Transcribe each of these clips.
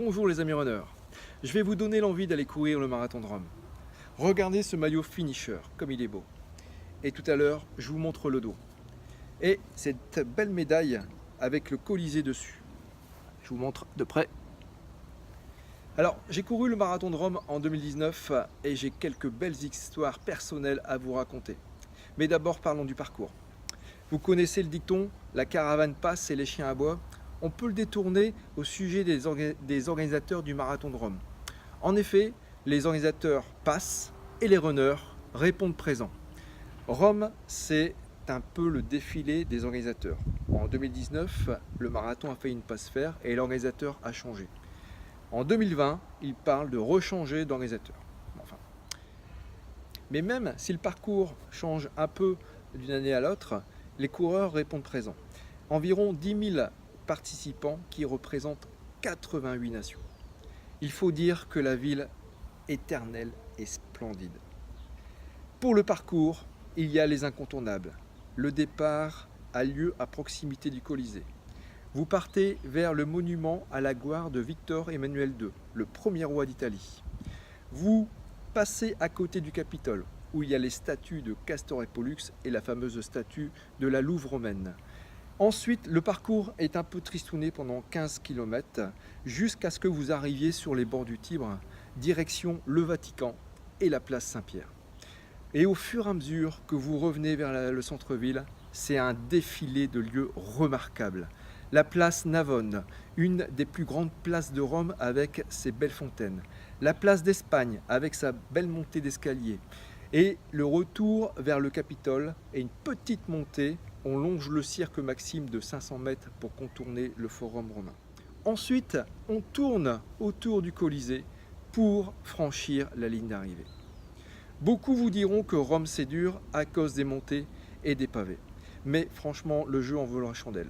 Bonjour les amis runners, je vais vous donner l'envie d'aller courir le marathon de Rome. Regardez ce maillot finisher, comme il est beau. Et tout à l'heure, je vous montre le dos. Et cette belle médaille avec le Colisée dessus. Je vous montre de près. Alors, j'ai couru le marathon de Rome en 2019 et j'ai quelques belles histoires personnelles à vous raconter. Mais d'abord, parlons du parcours. Vous connaissez le dicton, la caravane passe et les chiens aboient. On peut le détourner au sujet des organisateurs du marathon de Rome. En effet, les organisateurs passent et les runners répondent présents. Rome, c'est un peu le défilé des organisateurs. En 2019, le marathon a failli ne pas se faire et l'organisateur a changé. En 2020, il parle de rechanger d'organisateur. Enfin. Mais même si le parcours change un peu d'une année à l'autre, les coureurs répondent présents. Environ 10 000 participants qui représentent 88 nations. Il faut dire que la ville est éternelle et splendide. Pour le parcours, il y a les incontournables. Le départ a lieu à proximité du Colisée. Vous partez vers le monument à la gloire de Victor Emmanuel II, le premier roi d'Italie. Vous passez à côté du Capitole, où il y a les statues de Castor et Pollux et la fameuse statue de la Louve romaine. Ensuite, le parcours est un peu tristouné pendant 15 km, jusqu'à ce que vous arriviez sur les bords du Tibre, direction le Vatican et la place Saint-Pierre. Et au fur et à mesure que vous revenez vers le centre-ville, c'est un défilé de lieux remarquables. La place Navone, une des plus grandes places de Rome avec ses belles fontaines. La place d'Espagne avec sa belle montée d'escalier. Et le retour vers le Capitole et une petite montée. On longe le cirque Maxime de 500 mètres pour contourner le forum romain. Ensuite, on tourne autour du Colisée pour franchir la ligne d'arrivée. Beaucoup vous diront que Rome c'est dur à cause des montées et des pavés. Mais franchement, le jeu en vaut la chandelle.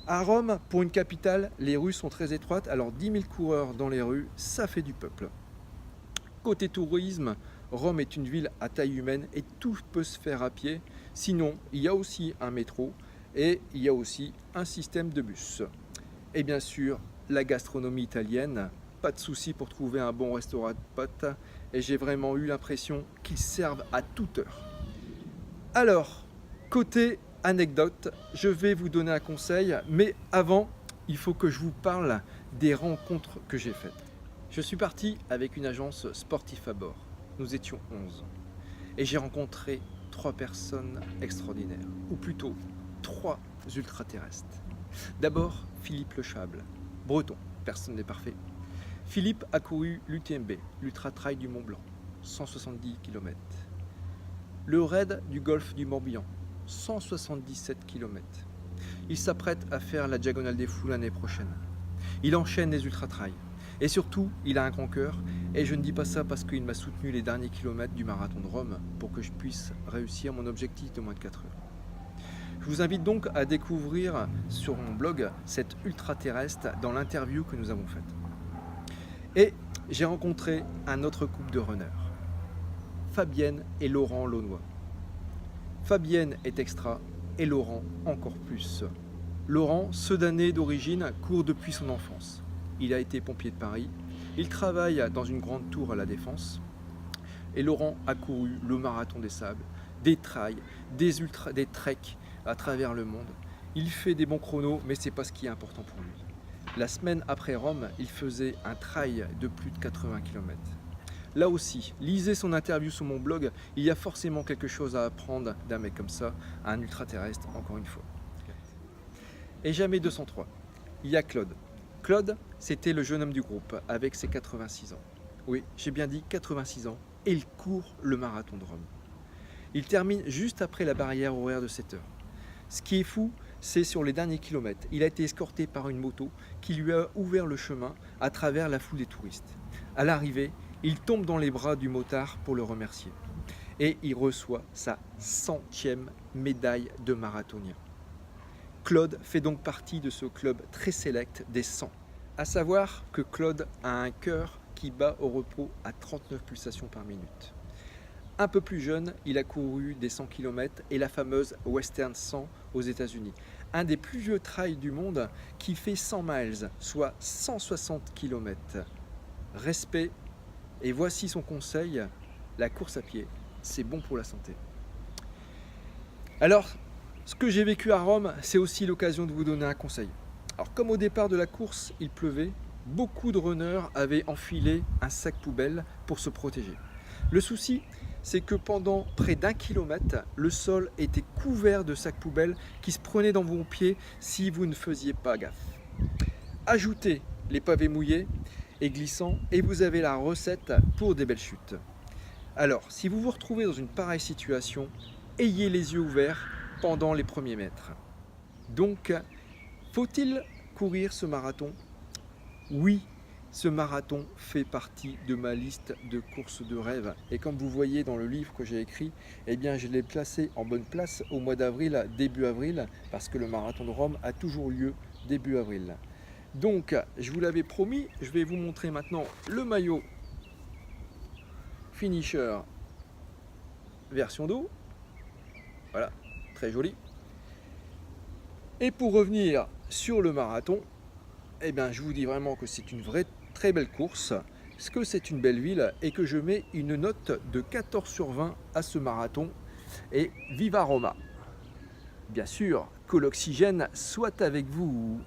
À Rome, pour une capitale, les rues sont très étroites, alors 10 000 coureurs dans les rues, ça fait du peuple. Côté tourisme, Rome est une ville à taille humaine et tout peut se faire à pied. Sinon, il y a aussi un métro et il y a aussi un système de bus. Et bien sûr, la gastronomie italienne, pas de souci pour trouver un bon restaurant de potes. Et j'ai vraiment eu l'impression qu'ils servent à toute heure. Alors, côté anecdote, je vais vous donner un conseil, mais avant, il faut que je vous parle des rencontres que j'ai faites. Je suis parti avec une agence sportive à bord. Nous étions 11. Et j'ai rencontré 3 personnes extraordinaires, ou plutôt 3 ultraterrestres. D'abord, Philippe Le Chable, breton, personne n'est parfait. Philippe a couru l'UTMB, l'Ultra Trail du Mont Blanc, 170 km. Le raid du golfe du Morbihan, 177 km. Il s'apprête à faire la Diagonale des Fous l'année prochaine. Il enchaîne les ultra-trails. Et surtout, il a un grand cœur. Et je ne dis pas ça parce qu'il m'a soutenu les derniers kilomètres du marathon de Rome pour que je puisse réussir mon objectif de moins de 4 heures. Je vous invite donc à découvrir sur mon blog cet ultra-terrestre dans l'interview que nous avons faite. Et j'ai rencontré un autre couple de runners, Fabienne et Laurent Launois. Fabienne est extra et Laurent encore plus. Laurent, sedanais d'origine, court depuis son enfance. Il a été pompier de Paris. Il travaille dans une grande tour à la Défense. Et Laurent a couru le marathon des sables, des trails, des treks à travers le monde. Il fait des bons chronos, mais ce n'est pas ce qui est important pour lui. La semaine après Rome, il faisait un trail de plus de 80 km. Là aussi, lisez son interview sur mon blog, il y a forcément quelque chose à apprendre d'un mec comme ça, un ultra-terrestre, encore une fois. Et jamais 203. Il y a Claude. Claude, c'était le jeune homme du groupe, avec ses 86 ans. Oui, j'ai bien dit 86 ans, et il court le marathon de Rome. Il termine juste après la barrière horaire de 7 heures. Ce qui est fou, c'est sur les derniers kilomètres. Il a été escorté par une moto qui lui a ouvert le chemin à travers la foule des touristes. À l'arrivée, il tombe dans les bras du motard pour le remercier. Et il reçoit sa 100e médaille de marathonien. Claude fait donc partie de ce club très sélect des 100. À savoir que Claude a un cœur qui bat au repos à 39 pulsations par minute. Un peu plus jeune, il a couru des 100 km et la fameuse Western 100 aux États-Unis. un des plus vieux trails du monde qui fait 100 miles, soit 160 km. Respect, et voici son conseil, la course à pied, c'est bon pour la santé. Alors, ce que j'ai vécu à Rome, c'est aussi l'occasion de vous donner un conseil. Alors, comme au départ de la course, il pleuvait, beaucoup de runners avaient enfilé un sac poubelle pour se protéger. Le souci, c'est que pendant près d'1 kilomètre, le sol était couvert de sacs poubelles qui se prenaient dans vos pieds si vous ne faisiez pas gaffe. Ajoutez les pavés mouillés et glissants et vous avez la recette pour des belles chutes. Alors, si vous vous retrouvez dans une pareille situation, ayez les yeux ouverts pendant les premiers mètres. Donc, faut-il courir ce marathon? Oui, ce marathon fait partie de ma liste de courses de rêve. Et comme vous voyez dans le livre que j'ai écrit, eh bien, je l'ai placé en bonne place au mois d'avril, début avril, parce que le marathon de Rome a toujours lieu début avril. Donc, je vous l'avais promis, je vais vous montrer maintenant le maillot finisher version dos. Voilà, très joli. Et pour revenir sur le marathon, eh bien, je vous dis vraiment que c'est une vraie très belle course, que c'est une belle ville et que je mets une note de 14 sur 20 à ce marathon. Et viva Roma! Bien sûr, que l'oxygène soit avec vous.